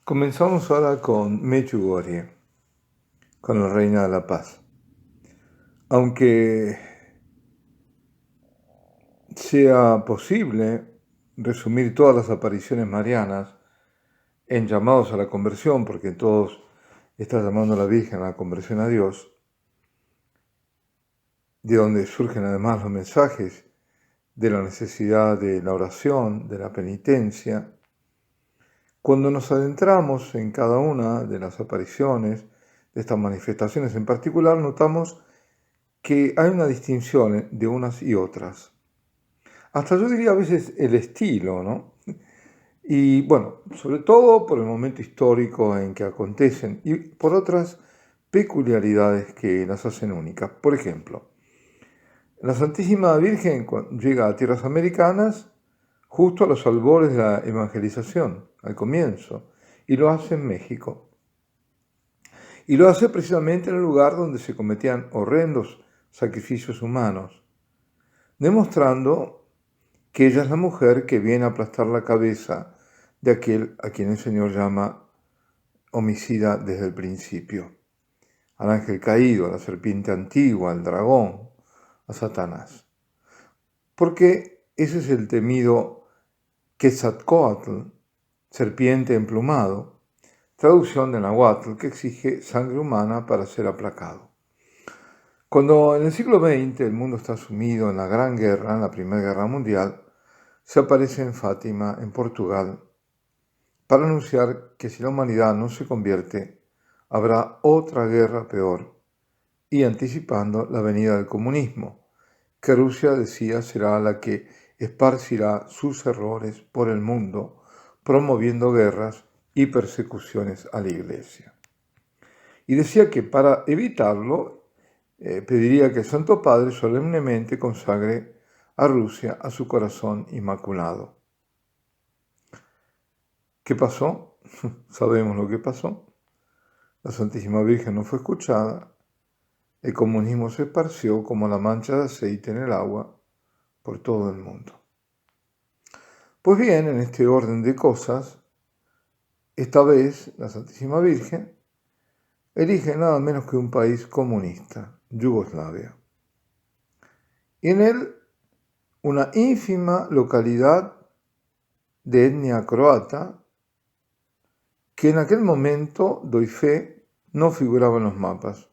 Comenzamos ahora con Medjugorje, con la Reina de la Paz. Aunque sea posible resumir todas las apariciones marianas en llamados a la conversión, porque todos está llamando a la Virgen a la conversión a Dios, de donde surgen además los mensajes de la necesidad de la oración, de la penitencia. Cuando nos adentramos en cada una de las apariciones, de estas manifestaciones en particular, notamos que hay una distinción de unas y otras. Hasta yo diría a veces el estilo, ¿no? Y bueno, sobre todo por el momento histórico en que acontecen y por otras peculiaridades que las hacen únicas. Por ejemplo, la Santísima Virgen llega a tierras americanas justo a los albores de la evangelización, al comienzo, y lo hace en México. Y lo hace precisamente en el lugar donde se cometían horrendos sacrificios humanos, demostrando que ella es la mujer que viene a aplastar la cabeza de aquel a quien el Señor llama homicida desde el principio, al ángel caído, a la serpiente antigua, al dragón, a Satanás. Porque ese es el temido Quetzalcóatl, serpiente emplumado, traducción de Nahuatl que exige sangre humana para ser aplacado. Cuando en el siglo XX el mundo está sumido en la Gran Guerra, en la Primera Guerra Mundial, se aparece en Fátima, en Portugal, para anunciar que si la humanidad no se convierte, habrá otra guerra peor, y anticipando la venida del comunismo, que Rusia decía será la que esparcirá sus errores por el mundo, promoviendo guerras y persecuciones a la Iglesia. Y decía que para evitarlo, pediría que el Santo Padre solemnemente consagre a Rusia a su corazón inmaculado. ¿Qué pasó? Sabemos lo que pasó. La Santísima Virgen no fue escuchada. El comunismo se esparció como la mancha de aceite en el agua por todo el mundo. Pues bien, en este orden de cosas, esta vez la Santísima Virgen elige nada menos que un país comunista, Yugoslavia. Y en él una ínfima localidad de etnia croata que en aquel momento, doy fe, no figuraba en los mapas.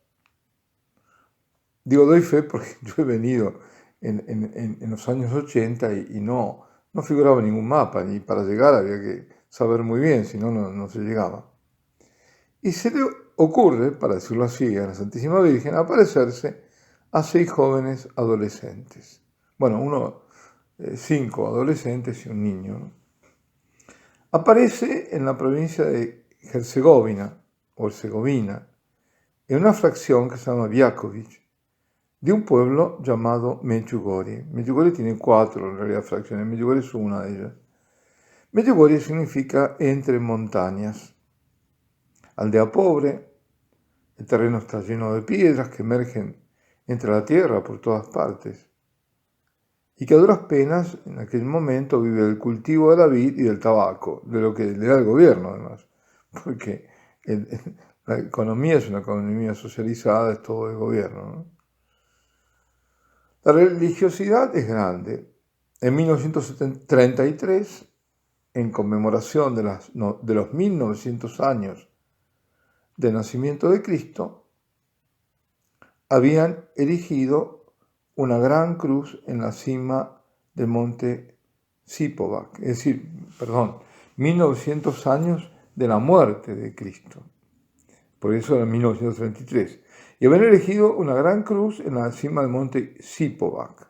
Digo doy fe porque yo he venido en los años 80 y no figuraba en ningún mapa, ni para llegar había que saber muy bien, si no, no se llegaba. Y se le ocurre, para decirlo así, a la Santísima Virgen aparecerse a 6 jóvenes adolescentes. Bueno, 5 adolescentes y un niño, ¿no? Aparece en la provincia de Herzegovina, o Herzegovina, en una fracción que se llama Viakovic, de un pueblo llamado Medjugorje. Medjugorje tiene 4 en realidad fracciones, Medjugorje es una de ellas. Medjugorje significa entre montañas. Aldea pobre, el terreno está lleno de piedras que emergen entre la tierra por todas partes, y que a duras penas en aquel momento vive del cultivo de la vid y del tabaco, de lo que le da el gobierno además, porque la economía es una economía socializada, es todo el gobierno, ¿no? La religiosidad es grande. En 1933, en conmemoración de los 1900 años del nacimiento de Cristo, habían erigido una gran cruz en la cima del monte Sipovac, es decir, 1900 años de la muerte de Cristo, por eso era 1933, y habían elegido una gran cruz en la cima del monte Sipovac,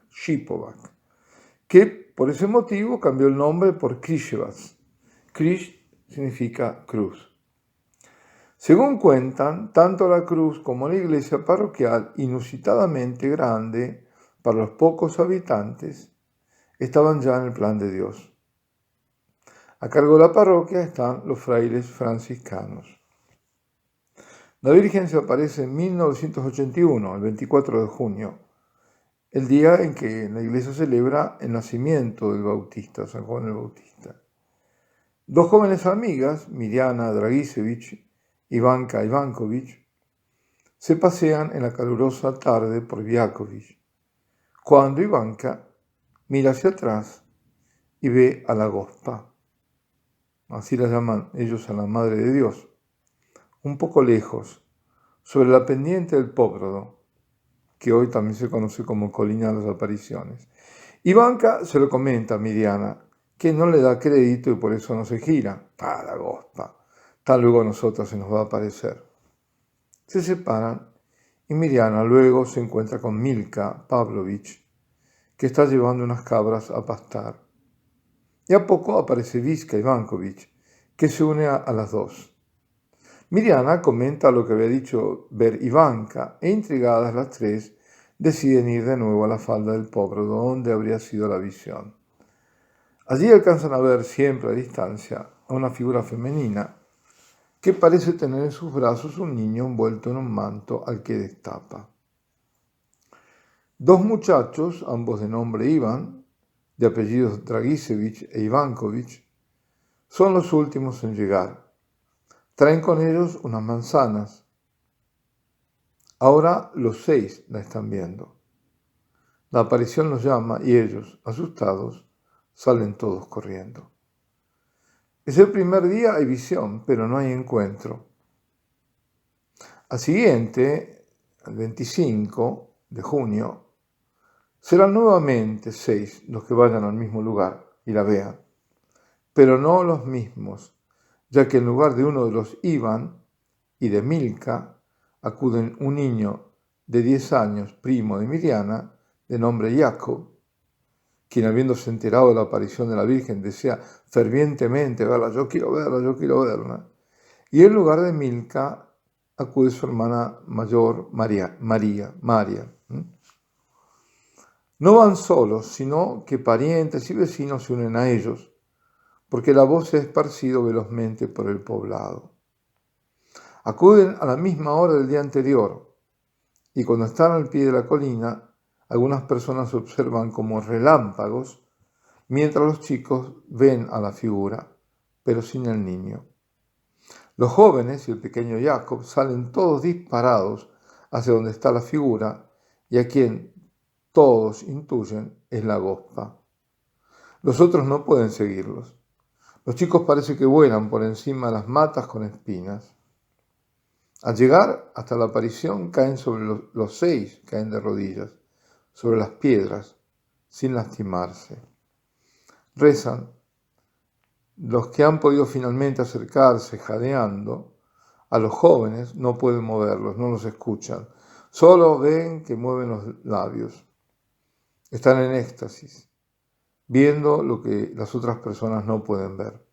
que por ese motivo cambió el nombre por Krishevas. Krish significa cruz. Según cuentan, tanto la cruz como la iglesia parroquial, inusitadamente grande para los pocos habitantes, estaban ya en el plan de Dios. A cargo de la parroquia están los frailes franciscanos. La Virgen se aparece en 1981, el 24 de junio, el día en que la iglesia celebra el nacimiento del Bautista, San Juan el Bautista. Dos jóvenes amigas, Mirjana Dragicevic y Ivanka Ivankovic, se pasean en la calurosa tarde por Viakovich, cuando Ivanka mira hacia atrás y ve a la Gospa, así la llaman ellos a la Madre de Dios, un poco lejos, sobre la pendiente del Póprodo, que hoy también se conoce como Colina de las Apariciones. Ivanka se lo comenta a Mirjana, que no le da crédito y por eso no se gira. La Gospa, tal luego a nosotros se nos va a aparecer. Se separan y Mirjana luego se encuentra con Milka Pavlovich, que está llevando unas cabras a pastar. Y a poco aparece Viska Ivankovic, que se une a las dos. Mirjana comenta lo que había dicho ver Ivanka e intrigadas las tres deciden ir de nuevo a la falda del Póprodo donde habría sido la visión. Allí alcanzan a ver siempre a distancia a una figura femenina que parece tener en sus brazos un niño envuelto en un manto al que destapa. Dos muchachos, ambos de nombre Ivan, de apellidos Dragicevic e Ivankovic, son los últimos en llegar. Traen con ellos unas manzanas. Ahora los 6 la están viendo. La aparición los llama y ellos, asustados, salen todos corriendo. Es el primer día, hay visión, pero no hay encuentro. Al siguiente, el 25 de junio, serán nuevamente 6 los que vayan al mismo lugar y la vean, pero no los mismos, ya que en lugar de uno de los Iván y de Milka, acuden un niño de 10 años, primo de Mirjana, de nombre Jacob, quien habiéndose enterado de la aparición de la Virgen desea fervientemente verla, yo quiero verla. Y en lugar de Milka acude su hermana mayor, María. No van solos, sino que parientes y vecinos se unen a ellos, porque la voz se ha esparcido velozmente por el poblado. Acuden a la misma hora del día anterior, y cuando están al pie de la colina, algunas personas observan como relámpagos, mientras los chicos ven a la figura, pero sin el niño. Los jóvenes y el pequeño Jacob salen todos disparados hacia donde está la figura y a quien todos intuyen es la Gospa. Los otros no pueden seguirlos. Los chicos parece que vuelan por encima de las matas con espinas. Al llegar hasta la aparición caen sobre los 6, caen de rodillas, sobre las piedras, sin lastimarse. Rezan. Los que han podido finalmente acercarse jadeando, a los jóvenes no pueden moverlos, no los escuchan, solo ven que mueven los labios. Están en éxtasis, viendo lo que las otras personas no pueden ver.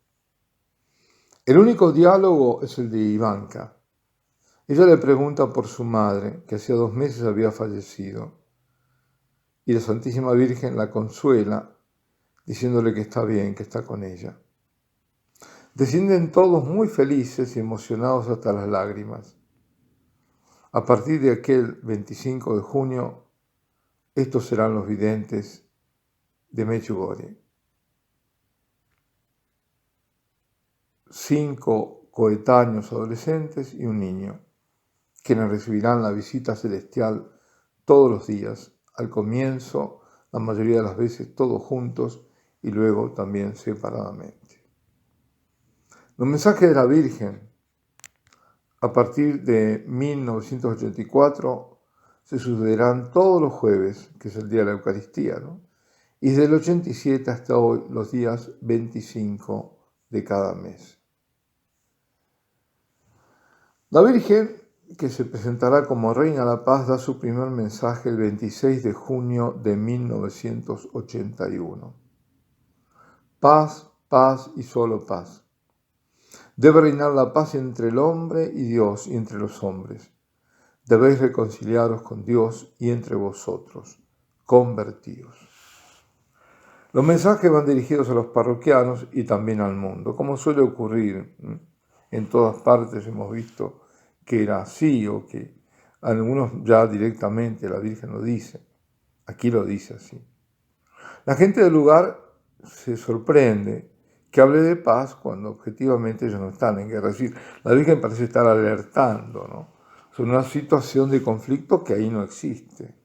El único diálogo es el de Ivanka. Ella le pregunta por su madre, que hacía 2 meses había fallecido, y la Santísima Virgen la consuela, diciéndole que está bien, que está con ella. Descienden todos muy felices y emocionados hasta las lágrimas. A partir de aquel 25 de junio, estos serán los videntes de Medjugorje. 5 coetáneos adolescentes y un niño, quienes recibirán la visita celestial todos los días, al comienzo, la mayoría de las veces todos juntos y luego también separadamente. Los mensajes de la Virgen, a partir de 1984, se sucederán todos los jueves, que es el día de la Eucaristía, ¿no? Y desde el 87 hasta hoy, los días 25 de cada mes. La Virgen, que se presentará como Reina de la Paz, da su primer mensaje el 26 de junio de 1981. Paz, paz y solo paz. Debe reinar la paz entre el hombre y Dios y entre los hombres. Debéis reconciliaros con Dios y entre vosotros. Convertíos. Los mensajes van dirigidos a los parroquianos y también al mundo, como suele ocurrir. En todas partes hemos visto que era así o que algunos ya directamente la Virgen lo dice. Aquí lo dice así. La gente del lugar se sorprende que hable de paz cuando objetivamente ellos no están en guerra. Es decir, la Virgen parece estar alertando, ¿no?, sobre una situación de conflicto que ahí no existe.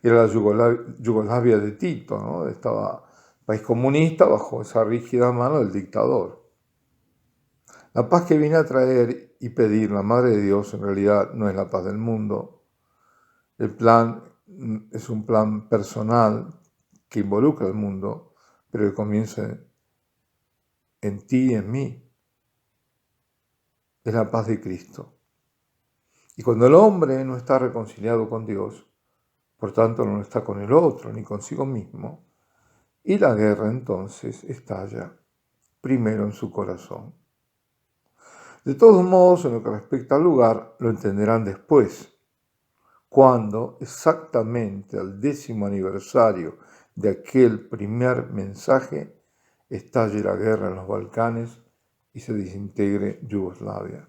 Era la Yugoslavia de Tito, ¿no? Estaba país comunista bajo esa rígida mano del dictador. La paz que viene a traer y pedir la Madre de Dios en realidad no es la paz del mundo. El plan es un plan personal que involucra al mundo, pero que comienza en ti y en mí. Es la paz de Cristo. Y cuando el hombre no está reconciliado con Dios, por tanto no está con el otro ni consigo mismo, y la guerra entonces estalla primero en su corazón. De todos modos, en lo que respecta al lugar, lo entenderán después, cuando exactamente al 10º aniversario de aquel primer mensaje estalle la guerra en los Balcanes y se desintegre Yugoslavia.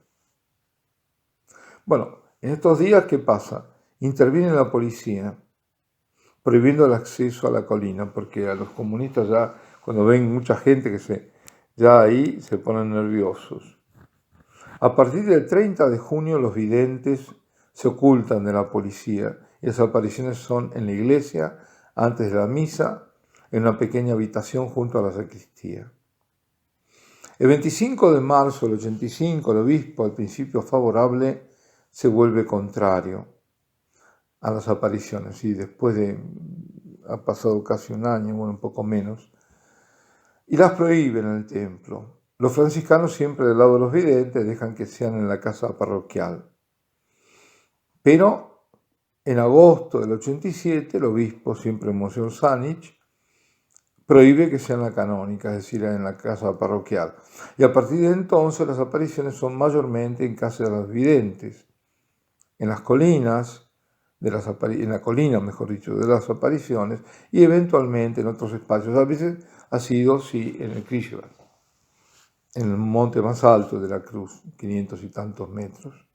Bueno, en estos días, ¿qué pasa? Interviene la policía prohibiendo el acceso a la colina, porque a los comunistas ya, cuando ven mucha gente ya ahí se ponen nerviosos. A partir del 30 de junio los videntes se ocultan de la policía y las apariciones son en la iglesia, antes de la misa, en una pequeña habitación junto a la sacristía. El 25 de marzo del 85, el obispo, al principio favorable, se vuelve contrario a las apariciones y ha pasado casi un año, bueno, un poco menos, y las prohíben en el templo. Los franciscanos, siempre del lado de los videntes, dejan que sean en la casa parroquial. Pero en agosto del 87, el obispo, siempre Monseñor Sanich, prohíbe que sea en la canónica, es decir, en la casa parroquial. Y a partir de entonces las apariciones son mayormente en casa de los videntes, en las colinas, en la colina, mejor dicho, de las apariciones, y eventualmente en otros espacios. A veces ha sido, sí, en el Krishvan, en el monte más alto de la cruz, 500 y tantos metros.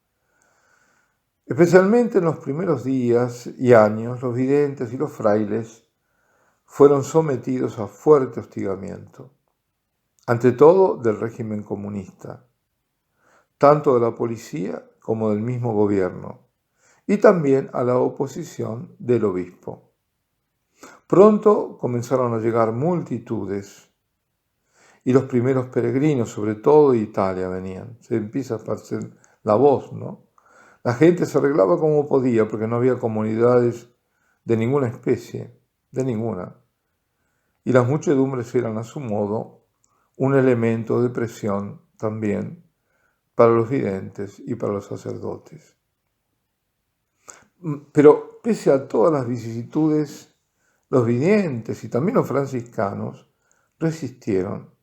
Especialmente en los primeros días y años, los videntes y los frailes fueron sometidos a fuerte hostigamiento, ante todo del régimen comunista, tanto de la policía como del mismo gobierno, y también a la oposición del obispo. Pronto comenzaron a llegar multitudes y los primeros peregrinos, sobre todo de Italia, venían. Se empieza a esparcer la voz, ¿no? La gente se arreglaba como podía porque no había comunidades de ninguna especie, de ninguna. Y las muchedumbres eran a su modo un elemento de presión también para los videntes y para los sacerdotes. Pero pese a todas las vicisitudes, los videntes y también los franciscanos resistieron,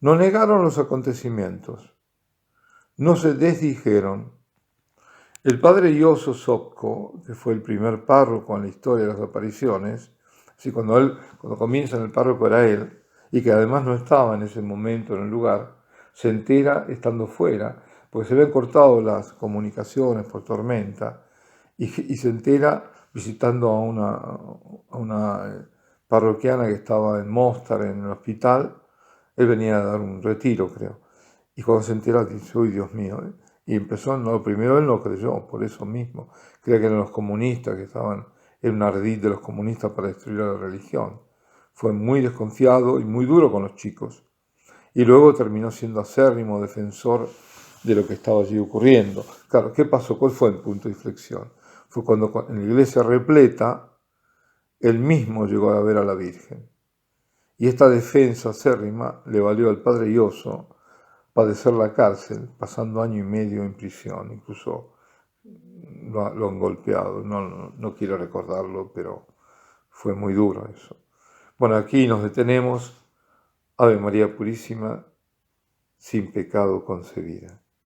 no negaron los acontecimientos, no se desdijeron. El padre Ioso Socco, que fue el primer párroco en la historia de las apariciones, así cuando comienza en el párroco era él, y que además no estaba en ese momento en el lugar, se entera estando fuera, porque se habían cortado las comunicaciones por tormenta, y se entera visitando a una parroquiana que estaba en Mostar, en el hospital. Él venía a dar un retiro, creo. Y cuando se entera dice, uy, Dios mío. Y empezó, no, primero él no creyó, por eso mismo. Creía que eran los comunistas, que estaban en un ardid de los comunistas para destruir la religión. Fue muy desconfiado y muy duro con los chicos. Y luego terminó siendo acérrimo defensor de lo que estaba allí ocurriendo. Claro, ¿qué pasó? ¿Cuál fue el punto de inflexión? Fue cuando en la iglesia repleta, él mismo llegó a ver a la Virgen. Y esta defensa acérrima le valió al padre Ioso padecer la cárcel, pasando año y medio en prisión. Incluso lo han golpeado. No quiero recordarlo, pero fue muy duro eso. Bueno, aquí nos detenemos. Ave María Purísima, sin pecado concebida.